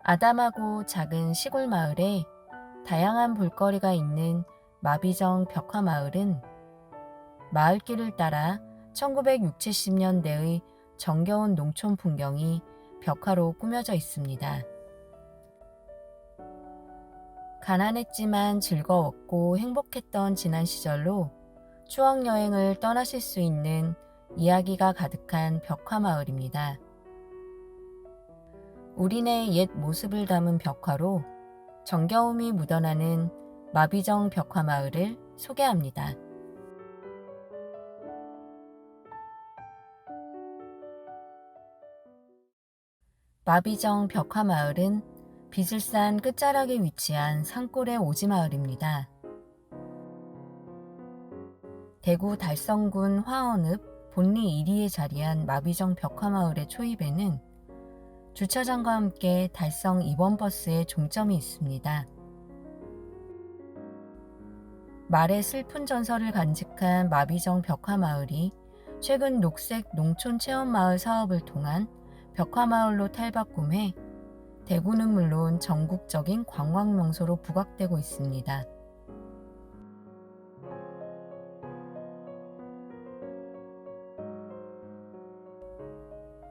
아담하고 작은 시골 마을에 다양한 볼거리가 있는 마비정 벽화마을은 마을길을 따라 1960, 70년대의 정겨운 농촌 풍경이 벽화로 꾸며져 있습니다. 가난했지만 즐거웠고 행복했던 지난 시절로 추억 여행을 떠나실 수 있는 이야기가 가득한 벽화마을입니다. 우리네 옛 모습을 담은 벽화로 정겨움이 묻어나는 마비정 벽화마을을 소개합니다. 마비정 벽화마을은 비슬산 끝자락에 위치한 산골의 오지마을입니다. 대구 달성군 화원읍 본리 1리에 자리한 마비정 벽화마을의 초입에는 주차장과 함께 달성 2번 버스의 종점이 있습니다. 말의 슬픈 전설을 간직한 마비정 벽화마을이 최근 녹색 농촌체험마을 사업을 통한 벽화마을로 탈바꿈해 대구는 물론 전국적인 관광명소로 부각되고 있습니다.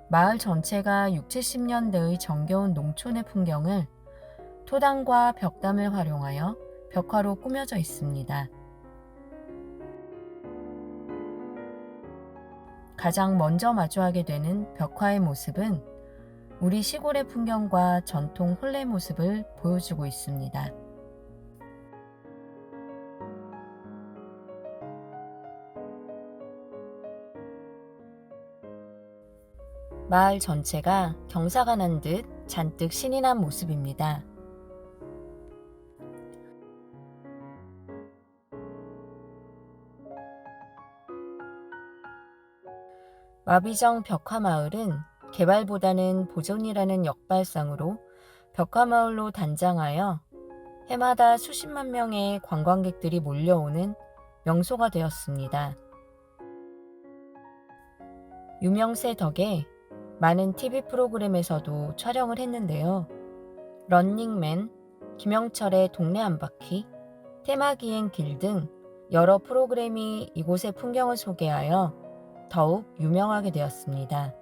마을 전체가 6, 70년대의 정겨운 농촌의 풍경을 토당과 벽담을 활용하여 벽화로 꾸며져 있습니다. 가장 먼저 마주하게 되는 벽화의 모습은 우리 시골의 풍경과 전통 혼례 모습을 보여주고 있습니다. 마을 전체가 경사가 난 듯 잔뜩 신이 난 모습입니다. 마비정 벽화마을은 개발보다는 보존이라는 역발상으로 벽화마을로 단장하여 해마다 수십만 명의 관광객들이 몰려오는 명소가 되었습니다. 유명세 덕에 많은 TV 프로그램에서도 촬영을 했는데요. 런닝맨, 김영철의 동네 한바퀴, 테마기행 길 등 여러 프로그램이 이곳의 풍경을 소개하여 더욱 유명하게 되었습니다.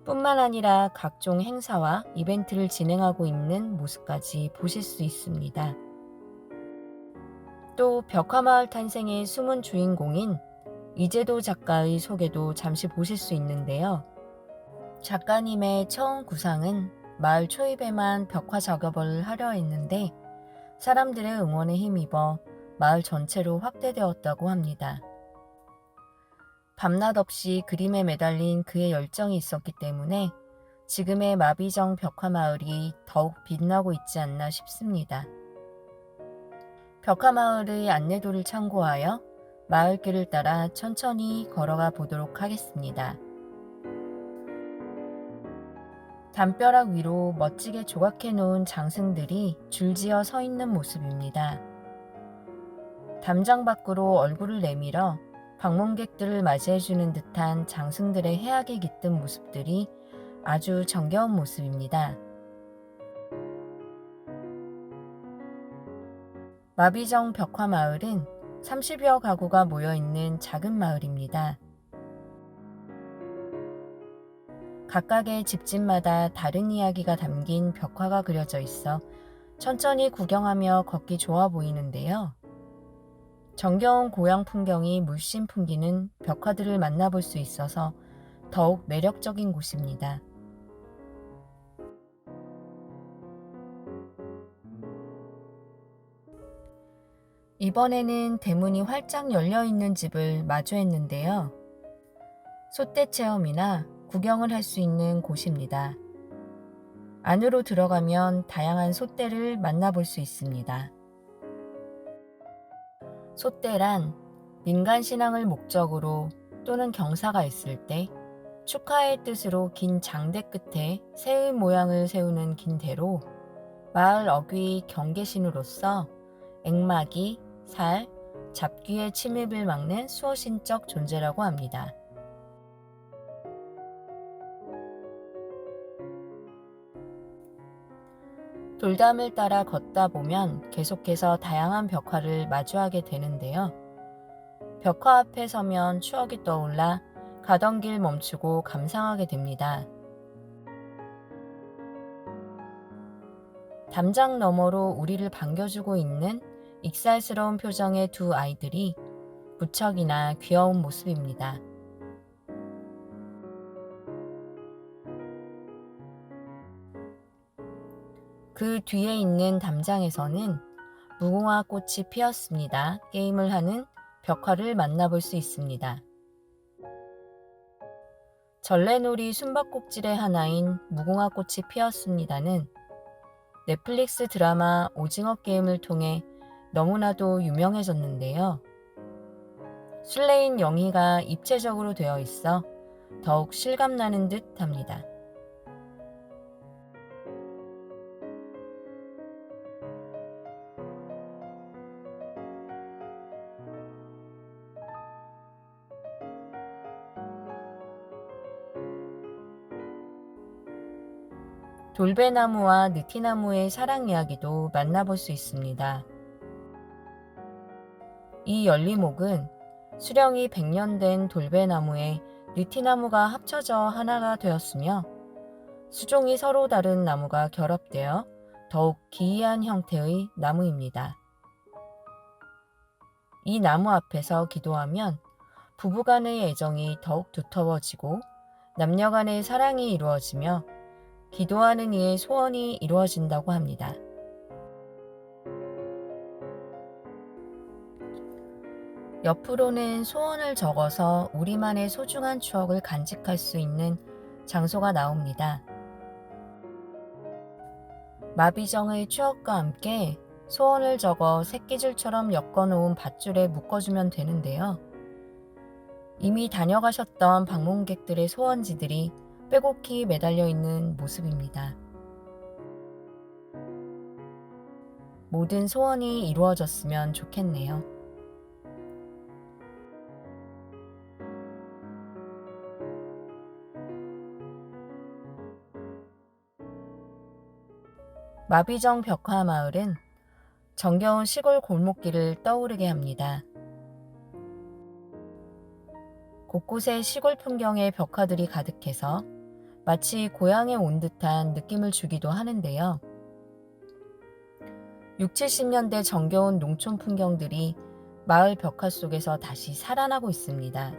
뿐만 아니라 각종 행사와 이벤트를 진행하고 있는 모습까지 보실 수 있습니다. 또 벽화마을 탄생의 숨은 주인공인 이재도 작가의 소개도 잠시 보실 수 있는데요. 작가님의 처음 구상은 마을 초입에만 벽화 작업을 하려 했는데 사람들의 응원에 힘입어 마을 전체로 확대되었다고 합니다. 밤낮 없이 그림에 매달린 그의 열정이 있었기 때문에 지금의 마비정 벽화마을이 더욱 빛나고 있지 않나 싶습니다. 벽화마을의 안내도를 참고하여 마을길을 따라 천천히 걸어가 보도록 하겠습니다. 담벼락 위로 멋지게 조각해 놓은 장승들이 줄지어 서 있는 모습입니다. 담장 밖으로 얼굴을 내밀어 방문객들을 맞이해주는 듯한 장승들의 해악에 깃든 모습들이 아주 정겨운 모습입니다. 마비정 벽화마을은 30여 가구가 모여있는 작은 마을입니다. 각각의 집집마다 다른 이야기가 담긴 벽화가 그려져 있어 천천히 구경하며 걷기 좋아 보이는데요. 정겨운 고향 풍경이 물씬 풍기는 벽화들을 만나볼 수 있어서 더욱 매력적인 곳입니다. 이번에는 대문이 활짝 열려있는 집을 마주했는데요. 솥대 체험이나 구경을 할 수 있는 곳입니다. 안으로 들어가면 다양한 솥대를 만나볼 수 있습니다. 솥대란 민간 신앙을 목적으로 또는 경사가 있을 때 축하의 뜻으로 긴 장대 끝에 새의 모양을 세우는 긴 대로 마을 어귀 경계신으로서 액마기, 살, 잡귀의 침입을 막는 수호신적 존재라고 합니다. 돌담을 따라 걷다 보면 계속해서 다양한 벽화를 마주하게 되는데요. 벽화 앞에 서면 추억이 떠올라 가던 길 멈추고 감상하게 됩니다. 담장 너머로 우리를 반겨주고 있는 익살스러운 표정의 두 아이들이 무척이나 귀여운 모습입니다. 그 뒤에 있는 담장에서는 무궁화 꽃이 피었습니다. 게임을 하는 벽화를 만나볼 수 있습니다. 전래놀이 숨바꼭질의 하나인 무궁화 꽃이 피었습니다는 넷플릭스 드라마 오징어 게임을 통해 너무나도 유명해졌는데요. 술래인 영희가 입체적으로 되어 있어 더욱 실감나는 듯 합니다. 돌배나무와 느티나무의 사랑 이야기도 만나볼 수 있습니다. 이 연리목은 수령이 100년 된 돌배나무에 느티나무가 합쳐져 하나가 되었으며 수종이 서로 다른 나무가 결합되어 더욱 기이한 형태의 나무입니다. 이 나무 앞에서 기도하면 부부간의 애정이 더욱 두터워지고 남녀간의 사랑이 이루어지며 기도하는 이의 소원이 이루어진다고 합니다. 옆으로는 소원을 적어서 우리만의 소중한 추억을 간직할 수 있는 장소가 나옵니다. 마비정의 추억과 함께 소원을 적어 새끼줄처럼 엮어놓은 밧줄에 묶어주면 되는데요. 이미 다녀가셨던 방문객들의 소원지들이 빼곡히 매달려 있는 모습입니다. 모든 소원이 이루어졌으면 좋겠네요. 마비정 벽화마을은 정겨운 시골 골목길을 떠오르게 합니다. 곳곳에 시골 풍경의 벽화들이 가득해서 마치 고향에 온 듯한 느낌을 주기도 하는데요. 60, 70년대 정겨운 농촌 풍경들이 마을 벽화 속에서 다시 살아나고 있습니다.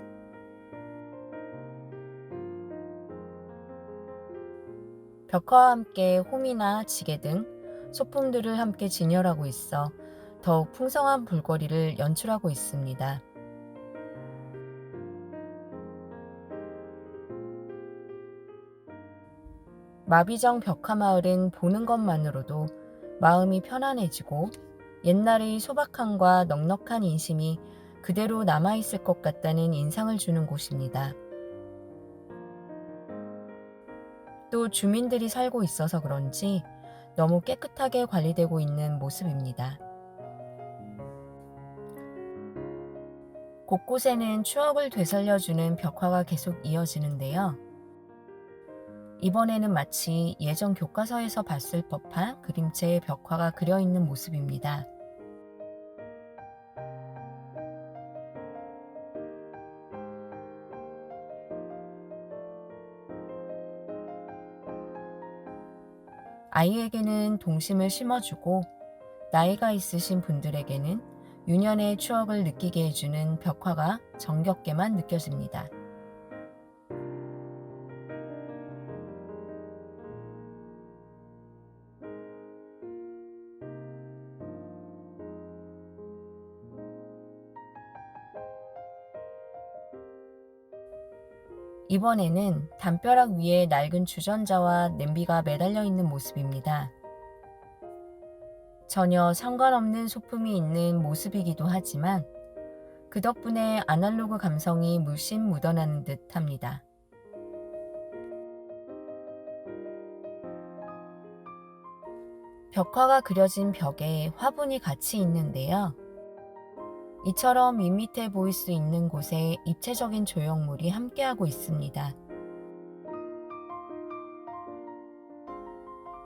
벽화와 함께 홈이나 지게 등 소품들을 함께 진열하고 있어 더욱 풍성한 볼거리를 연출하고 있습니다. 마비정 벽화마을은 보는 것만으로도 마음이 편안해지고 옛날의 소박함과 넉넉한 인심이 그대로 남아있을 것 같다는 인상을 주는 곳입니다. 또 주민들이 살고 있어서 그런지 너무 깨끗하게 관리되고 있는 모습입니다. 곳곳에는 추억을 되살려주는 벽화가 계속 이어지는데요. 이번에는 마치 예전 교과서에서 봤을 법한 그림체의 벽화가 그려있는 모습입니다. 아이에게는 동심을 심어주고 나이가 있으신 분들에게는 유년의 추억을 느끼게 해주는 벽화가 정겹게만 느껴집니다. 이번에는 담벼락 위에 낡은 주전자와 냄비가 매달려 있는 모습입니다. 전혀 상관없는 소품이 있는 모습이기도 하지만 그 덕분에 아날로그 감성이 물씬 묻어나는 듯 합니다. 벽화가 그려진 벽에 화분이 같이 있는데요. 이처럼 밋밋해 보일 수 있는 곳에 입체적인 조형물이 함께하고 있습니다.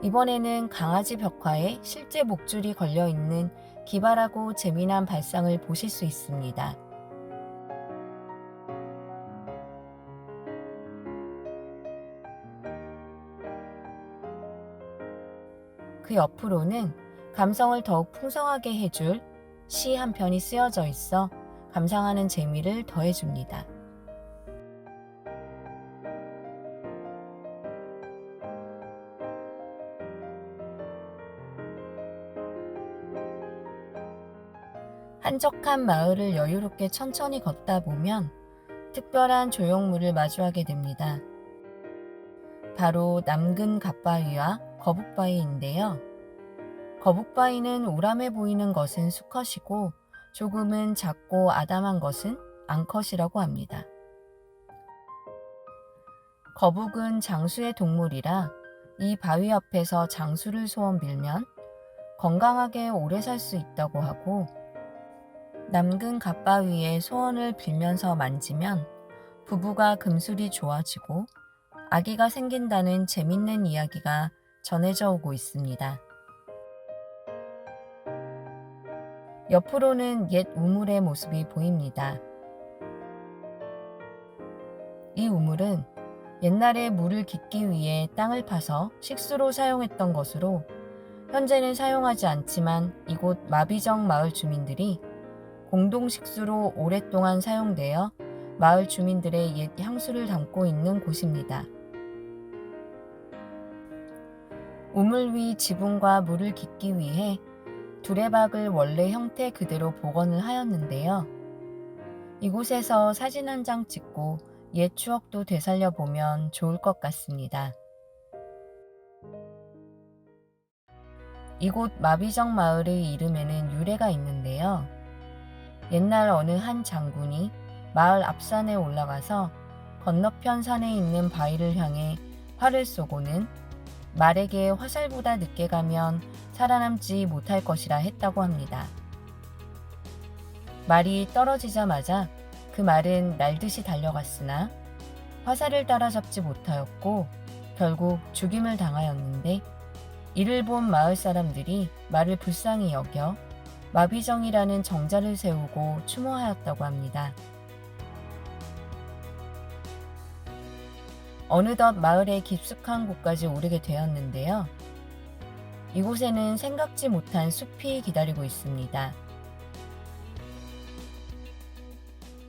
이번에는 강아지 벽화에 실제 목줄이 걸려 있는 기발하고 재미난 발상을 보실 수 있습니다. 그 옆으로는 감성을 더욱 풍성하게 해줄 시 한 편이 쓰여져 있어 감상하는 재미를 더해줍니다. 한적한 마을을 여유롭게 천천히 걷다 보면 특별한 조형물을 마주하게 됩니다. 바로 남근 갓바위와 거북바위인데요. 거북바위는 우람해 보이는 것은 수컷이고 조금은 작고 아담한 것은 암컷이라고 합니다. 거북은 장수의 동물이라 이 바위 앞에서 장수를 소원 빌면 건강하게 오래 살 수 있다고 하고, 남근 갓바위에 소원을 빌면서 만지면 부부가 금술이 좋아지고 아기가 생긴다는 재밌는 이야기가 전해져 오고 있습니다. 옆으로는 옛 우물의 모습이 보입니다. 이 우물은 옛날에 물을 깃기 위해 땅을 파서 식수로 사용했던 것으로 현재는 사용하지 않지만 이곳 마비정 마을 주민들이 공동 식수로 오랫동안 사용되어 마을 주민들의 옛 향수를 담고 있는 곳입니다. 우물 위 지붕과 물을 깃기 위해 두레박을 원래 형태 그대로 복원을 하였는데요. 이곳에서 사진 한 장 찍고 옛 추억도 되살려 보면 좋을 것 같습니다. 이곳 마비정 마을의 이름에는 유래가 있는데요. 옛날 어느 한 장군이 마을 앞산에 올라가서 건너편 산에 있는 바위를 향해 활을 쏘고는 말에게 화살보다 늦게 가면 살아남지 못할 것이라 했다고 합니다. 말이 떨어지자마자 그 말은 날듯이 달려갔으나 화살을 따라잡지 못하였고 결국 죽임을 당하였는데, 이를 본 마을 사람들이 말을 불쌍히 여겨 마비정이라는 정자를 세우고 추모하였다고 합니다. 어느덧 마을의 깊숙한 곳까지 오르게 되었는데요. 이곳에는 생각지 못한 숲이 기다리고 있습니다.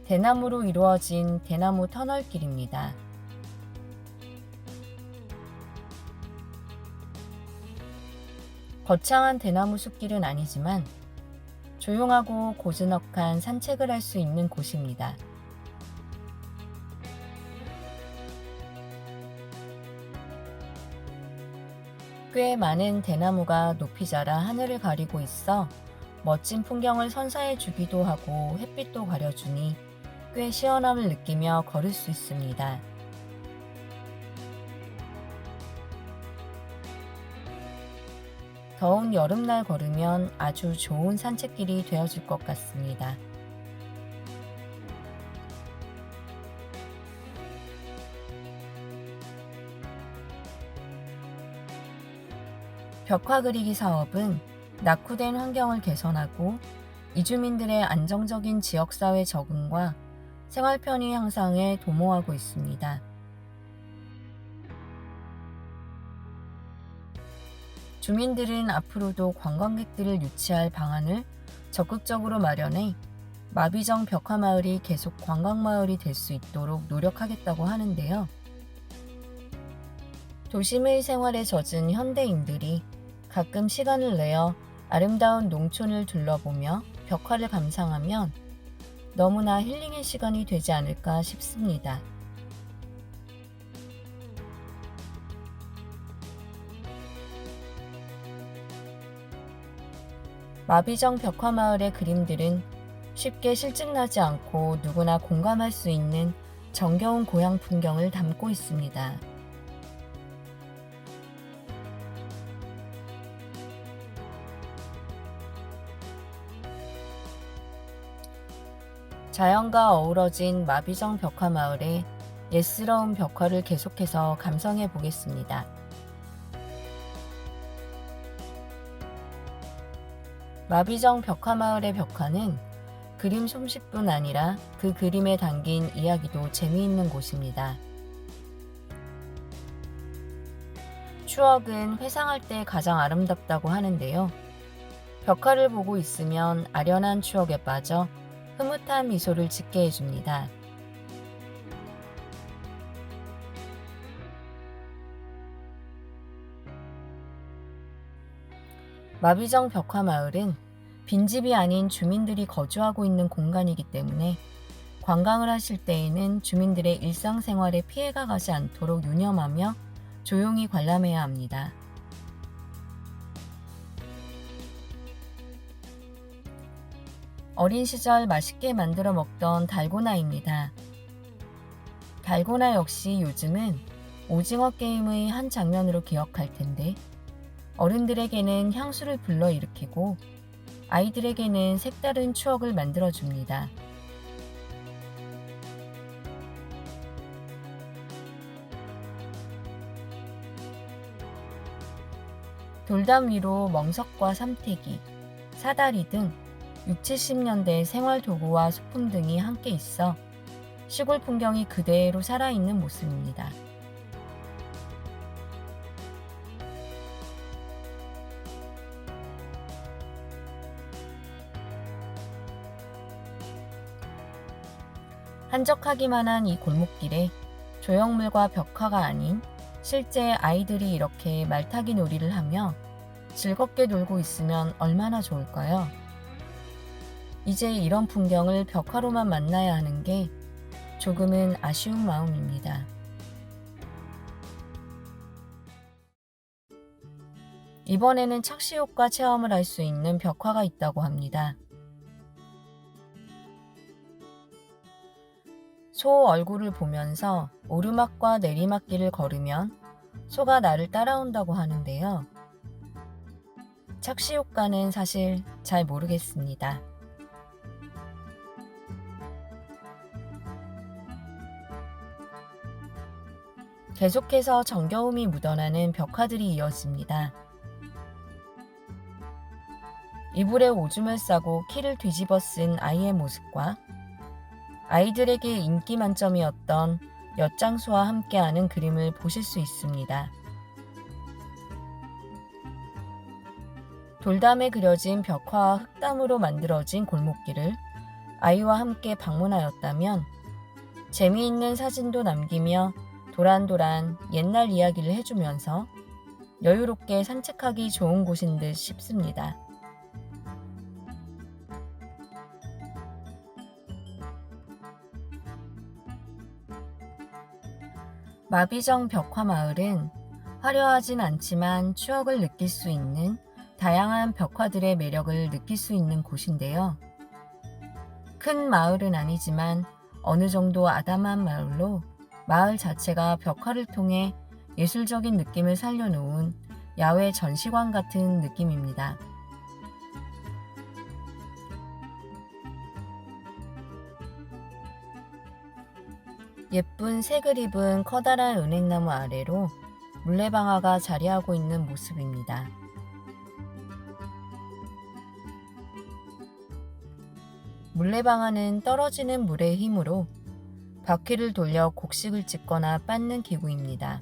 대나무로 이루어진 대나무 터널길입니다. 거창한 대나무 숲길은 아니지만 조용하고 고즈넉한 산책을 할 수 있는 곳입니다. 꽤 많은 대나무가 높이 자라 하늘을 가리고 있어 멋진 풍경을 선사해 주기도 하고 햇빛도 가려주니 꽤 시원함을 느끼며 걸을 수 있습니다. 더운 여름날 걸으면 아주 좋은 산책길이 되어줄 것 같습니다. 벽화 그리기 사업은 낙후된 환경을 개선하고 이주민들의 안정적인 지역사회 적응과 생활 편의 향상에 도모하고 있습니다. 주민들은 앞으로도 관광객들을 유치할 방안을 적극적으로 마련해 마비정 벽화마을이 계속 관광마을이 될 수 있도록 노력하겠다고 하는데요. 도심의 생활에 젖은 현대인들이 가끔 시간을 내어 아름다운 농촌을 둘러보며 벽화를 감상하면 너무나 힐링의 시간이 되지 않을까 싶습니다. 마비정 벽화마을의 그림들은 쉽게 실증나지 않고 누구나 공감할 수 있는 정겨운 고향 풍경을 담고 있습니다. 자연과 어우러진 마비정 벽화마을의 예스러운 벽화를 계속해서 감상해 보겠습니다. 마비정 벽화마을의 벽화는 그림 솜씨뿐 아니라 그 그림에 담긴 이야기도 재미있는 곳입니다. 추억은 회상할 때 가장 아름답다고 하는데요. 벽화를 보고 있으면 아련한 추억에 빠져 흐뭇한 미소를 짓게 해줍니다. 마비정 벽화마을은 빈집이 아닌 주민들이 거주하고 있는 공간이기 때문에 관광을 하실 때에는 주민들의 일상생활에 피해가 가지 않도록 유념하며 조용히 관람해야 합니다. 어린 시절 맛있게 만들어 먹던 달고나입니다. 달고나 역시 요즘은 오징어 게임의 한 장면으로 기억할 텐데 어른들에게는 향수를 불러일으키고 아이들에게는 색다른 추억을 만들어줍니다. 돌담 위로 멍석과 삼태기, 사다리 등 6, 70년대 생활 도구와 소품 등이 함께 있어 시골 풍경이 그대로 살아있는 모습입니다. 한적하기만 한 이 골목길에 조형물과 벽화가 아닌 실제 아이들이 이렇게 말타기 놀이를 하며 즐겁게 놀고 있으면 얼마나 좋을까요? 이제 이런 풍경을 벽화로만 만나야 하는 게 조금은 아쉬운 마음입니다. 이번에는 착시효과 체험을 할 수 있는 벽화가 있다고 합니다. 소 얼굴을 보면서 오르막과 내리막길을 걸으면 소가 나를 따라온다고 하는데요. 착시효과는 사실 잘 모르겠습니다. 계속해서 정겨움이 묻어나는 벽화들이 이어집니다. 이불에 오줌을 싸고 키를 뒤집어 쓴 아이의 모습과 아이들에게 인기 만점이었던 엿장수와 함께하는 그림을 보실 수 있습니다. 돌담에 그려진 벽화와 흙담으로 만들어진 골목길을 아이와 함께 방문하였다면 재미있는 사진도 남기며 도란도란 옛날 이야기를 해주면서 여유롭게 산책하기 좋은 곳인 듯 싶습니다. 마비정 벽화마을은 화려하진 않지만 추억을 느낄 수 있는 다양한 벽화들의 매력을 느낄 수 있는 곳인데요. 큰 마을은 아니지만 어느 정도 아담한 마을로 마을 자체가 벽화를 통해 예술적인 느낌을 살려놓은 야외 전시관 같은 느낌입니다. 예쁜 색을 입은 커다란 은행나무 아래로 물레방아가 자리하고 있는 모습입니다. 물레방아는 떨어지는 물의 힘으로 바퀴를 돌려 곡식을 찢거나 빻는 기구입니다.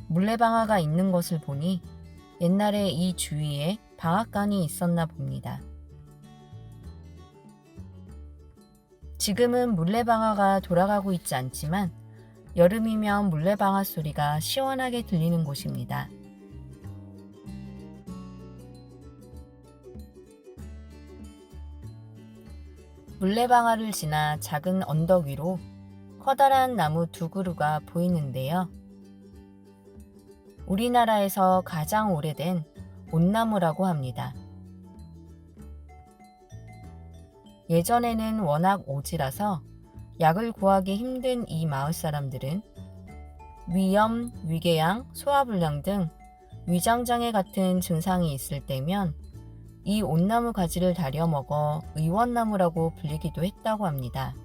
물레방아가 있는 것을 보니 옛날에 이 주위에 방앗간이 있었나 봅니다. 지금은 물레방아가 돌아가고 있지 않지만 여름이면 물레방아 소리가 시원하게 들리는 곳입니다. 물레방아를 지나 작은 언덕 위로 커다란 나무 두 그루가 보이는데요. 우리나라에서 가장 오래된 온나무라고 합니다. 예전에는 워낙 오지라서 약을 구하기 힘든 이 마을 사람들은 위염, 위궤양, 소화불량 등 위장장애 같은 증상이 있을 때면 이 온나무 가지를 다려 먹어 의원나무라고 불리기도 했다고 합니다.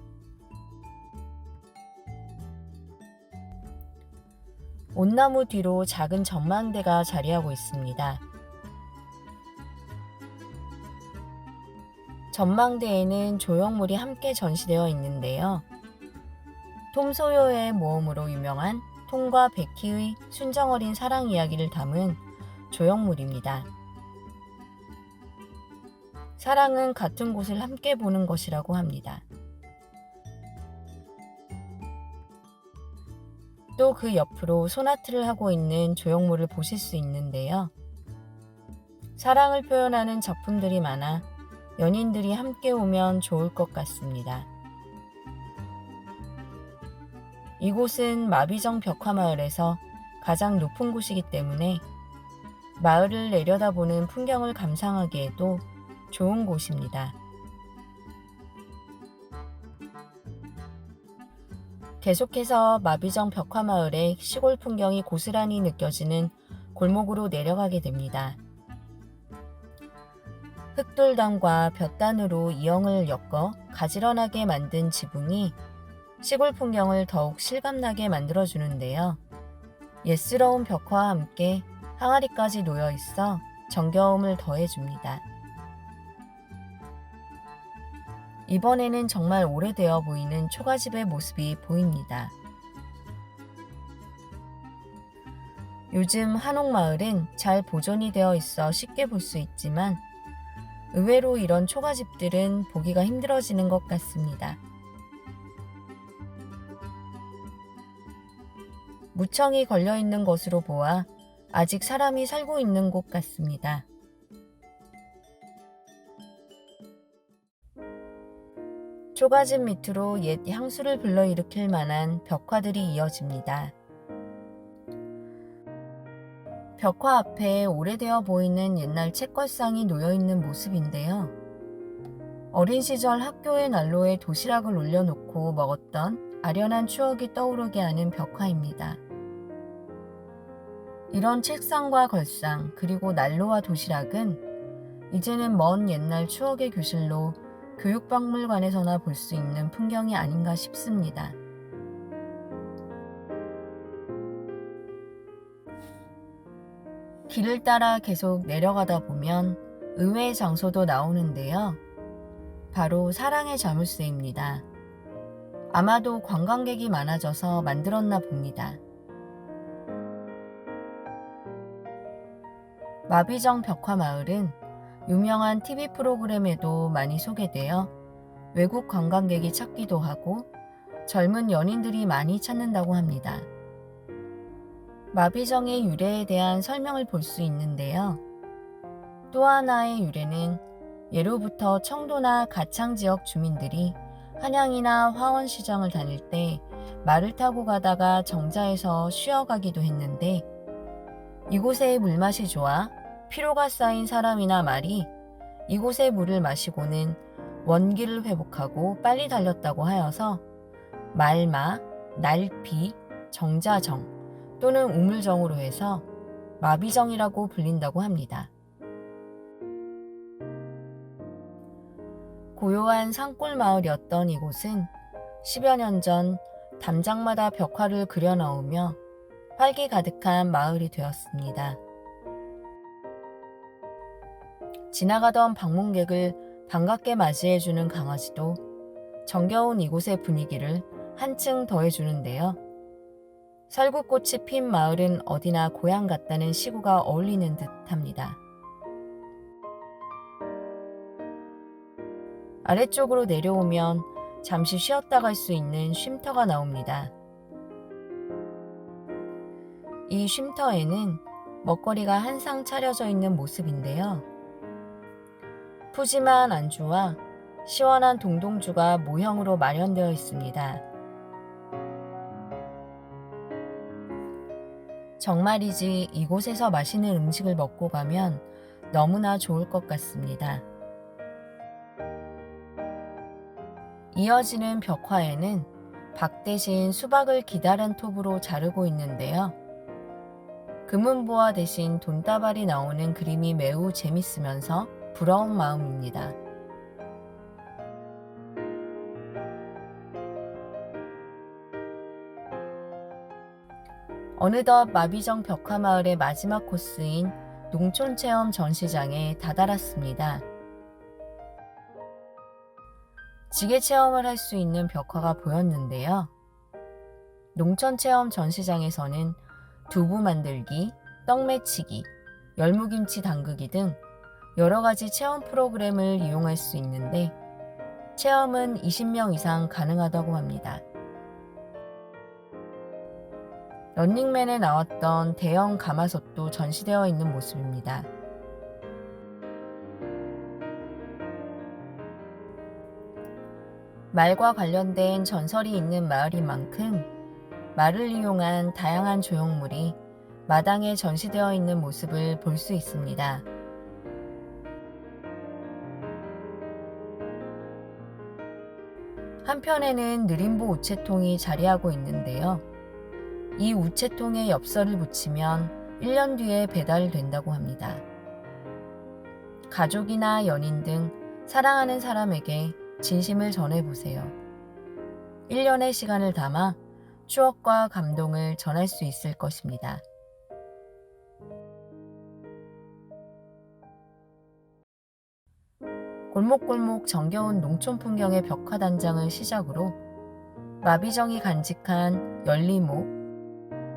온나무 뒤로 작은 전망대가 자리하고 있습니다. 전망대에는 조형물이 함께 전시되어 있는데요. 톰 소요의 모험으로 유명한 톰과 베키의 순정 어린 사랑 이야기를 담은 조형물입니다. 사랑은 같은 곳을 함께 보는 것이라고 합니다. 또 그 옆으로 소나트를 하고 있는 조형물을 보실 수 있는데요. 사랑을 표현하는 작품들이 많아 연인들이 함께 오면 좋을 것 같습니다. 이곳은 마비정 벽화마을에서 가장 높은 곳이기 때문에 마을을 내려다보는 풍경을 감상하기에도 좋은 곳입니다. 계속해서 마비정 벽화마을의 시골 풍경이 고스란히 느껴지는 골목으로 내려가게 됩니다. 흙돌담과 볕단으로 이형을 엮어 가지런하게 만든 지붕이 시골 풍경을 더욱 실감나게 만들어주는데요. 예스러운 벽화와 함께 항아리까지 놓여 있어 정겨움을 더해줍니다. 이번에는 정말 오래되어 보이는 초가집의 모습이 보입니다. 요즘 한옥마을은 잘 보존이 되어 있어 쉽게 볼 수 있지만 의외로 이런 초가집들은 보기가 힘들어지는 것 같습니다. 무청이 걸려있는 것으로 보아 아직 사람이 살고 있는 곳 같습니다. 초가집 밑으로 옛 향수를 불러일으킬 만한 벽화들이 이어집니다. 벽화 앞에 오래되어 보이는 옛날 책걸상이 놓여있는 모습인데요. 어린 시절 학교의 난로에 도시락을 올려놓고 먹었던 아련한 추억이 떠오르게 하는 벽화입니다. 이런 책상과 걸상 그리고 난로와 도시락은 이제는 먼 옛날 추억의 교실로 교육박물관에서나 볼 수 있는 풍경이 아닌가 싶습니다. 길을 따라 계속 내려가다 보면 의외의 장소도 나오는데요. 바로 사랑의 자물쇠입니다. 아마도 관광객이 많아져서 만들었나 봅니다. 마비정 벽화마을은 유명한 TV 프로그램에도 많이 소개되어 외국 관광객이 찾기도 하고 젊은 연인들이 많이 찾는다고 합니다. 마비정의 유래에 대한 설명을 볼 수 있는데요. 또 하나의 유래는 예로부터 청도나 가창 지역 주민들이 한양이나 화원시장을 다닐 때 말을 타고 가다가 정자에서 쉬어가기도 했는데 이곳의 물맛이 좋아 피로가 쌓인 사람이나 말이 이곳의 물을 마시고는 원기를 회복하고 빨리 달렸다고 하여서 말마, 날피, 정자정 또는 우물정으로 해서 마비정이라고 불린다고 합니다. 고요한 산골 마을이었던 이곳은 10여 년 전 담장마다 벽화를 그려 넣으며 활기 가득한 마을이 되었습니다. 지나가던 방문객을 반갑게 맞이해주는 강아지도 정겨운 이곳의 분위기를 한층 더해주는데요. 설국꽃이 핀 마을은 어디나 고향 같다는 시구가 어울리는 듯합니다. 아래쪽으로 내려오면 잠시 쉬었다 갈 수 있는 쉼터가 나옵니다. 이 쉼터에는 먹거리가 한상 차려져 있는 모습인데요. 푸짐한 안주와 시원한 동동주가 모형으로 마련되어 있습니다. 정말이지 이곳에서 맛있는 음식을 먹고 가면 너무나 좋을 것 같습니다. 이어지는 벽화에는 박 대신 수박을 기다란 톱으로 자르고 있는데요. 금은보화 대신 돈다발이 나오는 그림이 매우 재밌으면서 부러운 마음입니다. 어느덧 마비정 벽화마을의 마지막 코스인 농촌체험 전시장에 다다랐습니다. 지게 체험을 할 수 있는 벽화가 보였는데요. 농촌체험 전시장에서는 두부 만들기, 떡 매치기, 열무김치 담그기 등 여러 가지 체험 프로그램을 이용할 수 있는데 체험은 20명 이상 가능하다고 합니다. 런닝맨에 나왔던 대형 가마솥도 전시되어 있는 모습입니다. 말과 관련된 전설이 있는 마을인 만큼 말을 이용한 다양한 조형물이 마당에 전시되어 있는 모습을 볼 수 있습니다. 한편에는 느림보 우체통이 자리하고 있는데요. 이 우체통에 엽서를 붙이면 1년 뒤에 배달된다고 합니다. 가족이나 연인 등 사랑하는 사람에게 진심을 전해보세요. 1년의 시간을 담아 추억과 감동을 전할 수 있을 것입니다. 골목골목 정겨운 농촌 풍경의 벽화 단장을 시작으로 마비정이 간직한 열리목,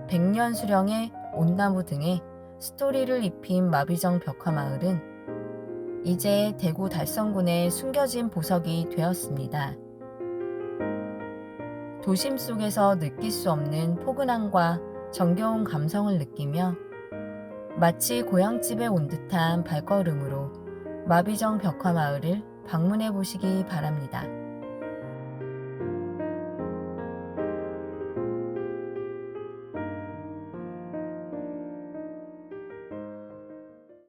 백년 수령의 온나무 등의 스토리를 입힌 마비정 벽화마을은 이제 대구 달성군의 숨겨진 보석이 되었습니다. 도심 속에서 느낄 수 없는 포근함과 정겨운 감성을 느끼며 마치 고향집에 온 듯한 발걸음으로 마비정 벽화마을을 방문해 보시기 바랍니다.